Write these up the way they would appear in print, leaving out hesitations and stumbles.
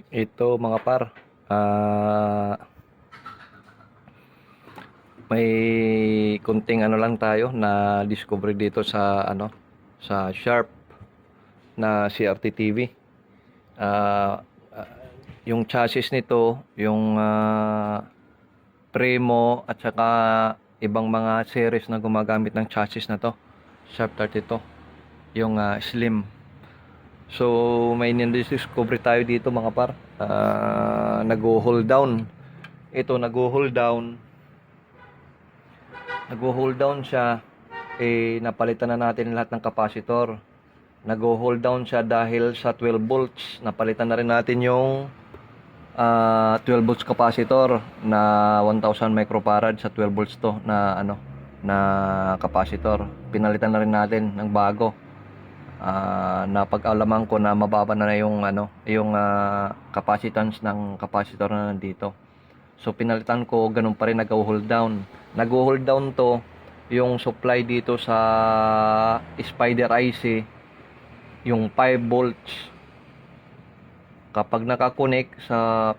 Ito mga par, may kunting ano lang tayo na discover dito sa sa Sharp na CRT TV. Ah, ah, yung chassis nito, yung Primo at saka ibang mga series na gumagamit ng chassis na to, Sharp 32, yung Slim. So may discover tayo dito mga par, nag-hold down. Ito nag-hold down siya, napalitan na natin lahat ng capacitor. Nag-hold down siya dahil sa 12 volts. Napalitan na rin natin yung 12 volts capacitor na 1000 microfarad sa 12 volts to na capacitor. Pinalitan na rin natin ng bago. Napag-alaman ko na mababa na yung yung capacitance ng capacitor na nandito. So pinalitan ko, ganun pa rin nag-hold down. Nag-hold down to yung supply dito sa Spider IC, yung 5 volts. Kapag nakakonek sa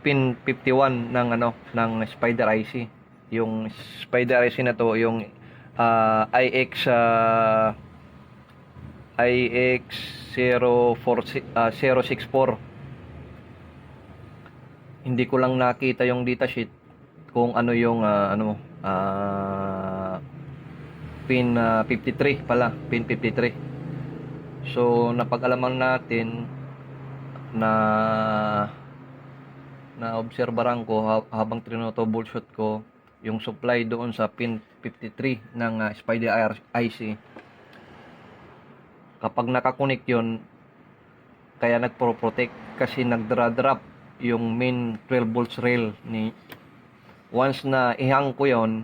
pin 51 ng Spider IC. Yung Spider IC na to, yung IX064. Hindi ko lang nakita yung datasheet kung ano yung pin 53 pala, pin 53. So napag-alaman natin na obserbaran ko habang troubleshoot ko yung supply doon sa pin 53 ng Spider IC. Kapag nakakonek yun, kaya nagpro-protect kasi nagdra-drop yung main 12 volts rail ni. Once na ihang ko yon,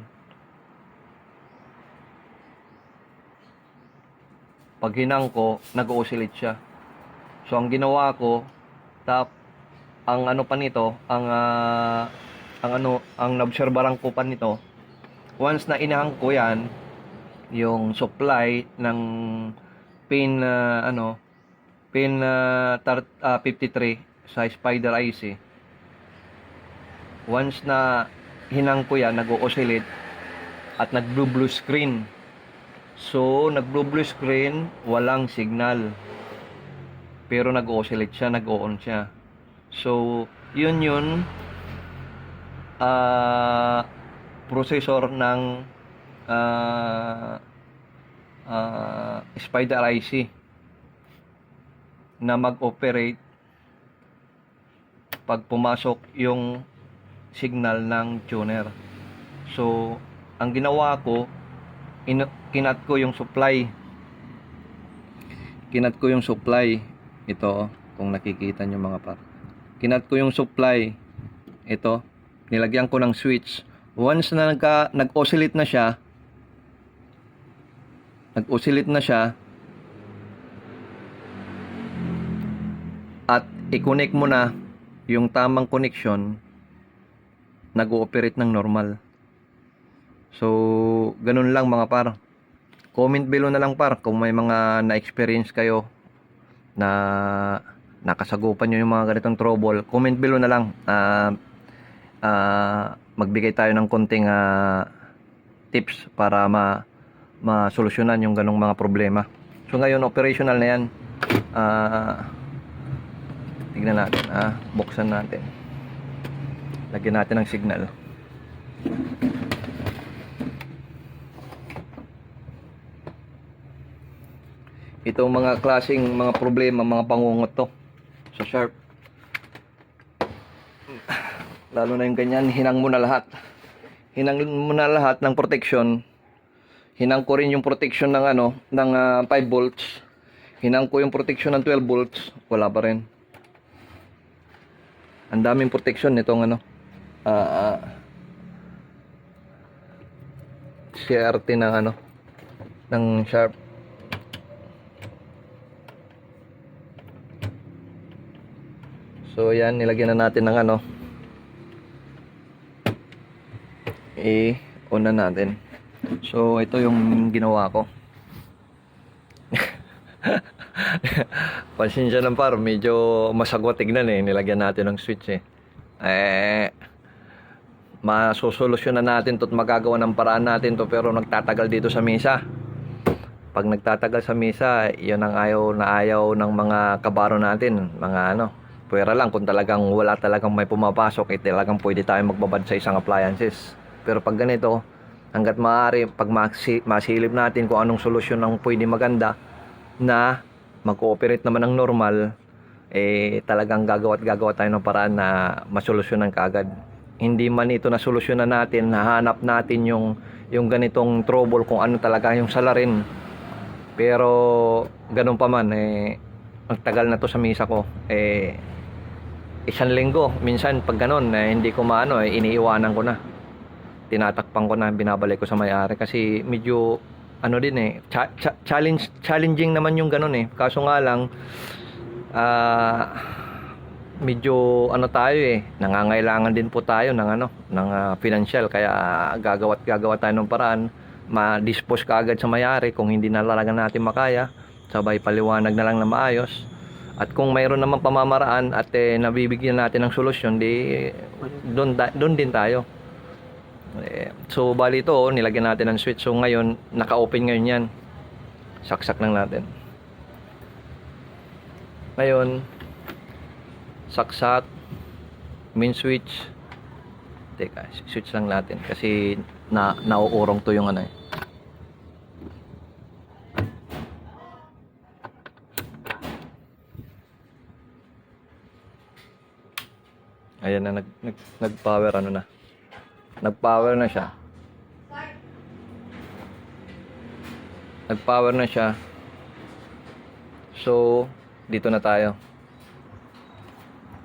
pag hinang ko, nag-oscillate siya. So ang ginawa ko, ang naobserbaran ko pa nito, once na inahang ko yan, yung supply ng pin 53 sa Spider IC, once na hinang ko yan, nag-oscillate at nag-blue screen. So nag-blue screen, walang signal, pero nag-oscillate siya, nag-on siya. So yun processor ng Spider IC na mag-operate pag pumasok yung signal ng tuner. So ang ginawa ko, kinat ko yung supply. Ito, kung nakikita nyo mga par, kinat ko yung supply. Ito, nilagyan ko ng switch. Once na nag-oscillate na siya, at i-connect mo na yung tamang connection, nag-ooperate ng normal. So ganun lang mga par. Comment below na lang par kung may mga na-experience kayo na nakasagupan nyo yung mga ganitong trouble. Comment below na lang. Magbigay tayo ng konting tips para masolusyonan yung ganong mga problema. So ngayon operational na yan. Tignan natin, buksan natin, lagyan natin ng signal. Itong mga klaseng mga problema, mga pangungot to sa Sharp, lalo na yung ganyan. Hinang mo na lahat ng protection. Hinang ko rin yung protection ng ng 5 volts. Hinang ko yung protection ng 12 volts, wala pa rin. Ang daming protection nitong CRT ng Sharp. So yan, nilagyan na natin ng on na natin. So ito yung ginawa ko. Pasensya lang par, medyo masagwa tignan eh. Nilagyan natin ng switch eh. Masusolusyonan natin to at magagawa ng paraan natin to, pero nagtatagal dito sa mesa. Pag nagtatagal sa mesa, yun ang ayaw ng mga kabaro natin. Mga pwera lang kung talagang wala talagang may pumapasok, eh talagang pwede tayo magbabad sa isang appliances. Pero pag ganito, hanggat maaari, pag masilip natin kung anong solusyon ang pwede maganda na mag-cooperate naman ng normal, eh talagang gagawa tayo ng paraan na masolusyonan kaagad. Hindi man ito na solusyonan natin, nahanap natin yung ganitong trouble kung ano talaga yung salarin. Pero ganun pa man, eh magtagal na to sa misa ko. Isang linggo, minsan pag ganun, hindi ko maano, iniiwanan ko na. Tinatakpan ko na, binabalik ko sa may-ari kasi medyo din eh, challenging naman yung ganun eh. Kaso nga lang, medyo tayo eh, nangangailangan din po tayo ng financial, kaya gagawa tayo ng paraan, ma-dispose kaagad sa may-ari kung hindi na talaga natin makaya, sabay paliwanag na lang na maayos. At kung mayroon naman pamamaraan at nabibigyan natin ng solusyon, di doon din tayo. So bali ito, nilagyan natin ng switch. So ngayon, naka-open ngayon yan. Saksak lang natin. Ngayon, saksak, main switch. Teka, switch lang natin kasi nauurong to yung eh. Ayan na, nag-power na. Nag-power na siya. Nag-power na siya. So, dito na tayo.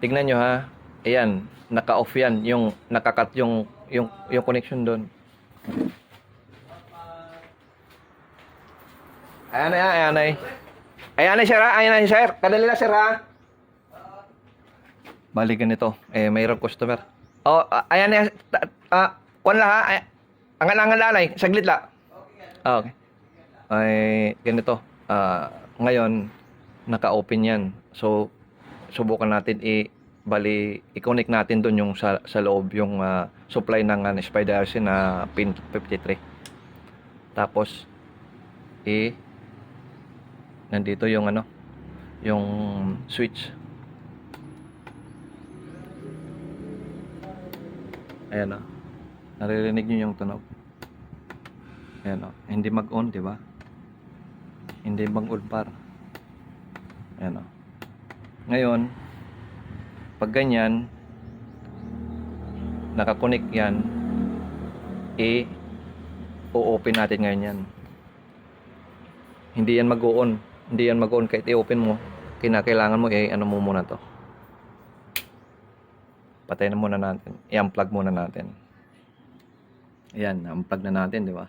Tignan nyo ha. Ayan, naka-off yan. Yung nakakat yung connection doon. Ayan ay sir ha. Ayan ay sir. Kadali na sir ha. Balikan nito. Mayroong customer. Oh, ayan na. Kuan la ha. Ang lalay, saglit la. Okay. Ganito. Ngayon naka-open 'yan. So subukan natin i-connect natin doon yung sa loob yung supply ng Spider RC na pin 53. Tapos nandito yung yung switch. Ayan o. Naririnig nyo yung tunog. Ayan o. Hindi mag-on, di ba? Hindi mag-on par. Ayan o. Ngayon, pag ganyan, nakakonect yan, o-open natin ngayon yan. Hindi yan mag-on. Hindi yan mag-on. Kahit i-open mo, kinakailangan mo, ano mo muna to. Patayin na muna natin. I-unplug muna natin. Ayan, unplug na natin, di ba?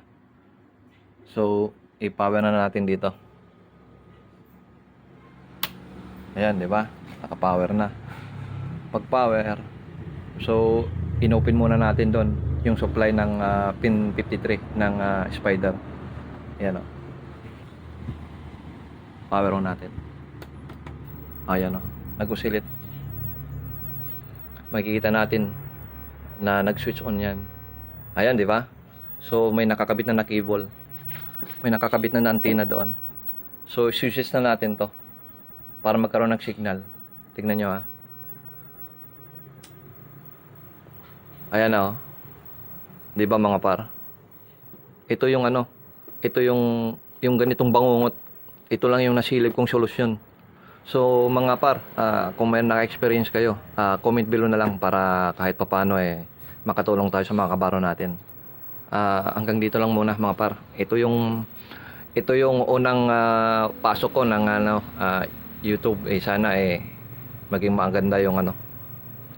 So, i-power na natin dito. Ayan, di ba? Naka-power na. Pag-power, so, in-open muna natin doon yung supply ng pin 53 ng Spider. Ayan o. Power on natin. Ayan o. Nag-oscillate. Makikita natin na nag-switch on yan. Ayan, di ba? So, may nakakabit na cable. May nakakabit na antenna doon. So, switches na natin to para magkaroon ng signal. Tignan nyo ha. Ayan na oh. Di ba mga par? Ito yung ito yung ganitong bangungot. Ito lang yung nasilip kong solusyon. So mga par, kung may naka-experience kayo, comment below na lang para kahit papaano makatulong tayo sa mga kabaro natin. Hanggang dito lang muna mga par. Ito yung unang pasok ko ng YouTube. Sana maging maganda yung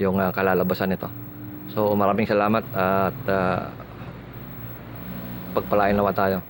yung kalalabasan nito. So maraming salamat at pagpalain nawa tayo.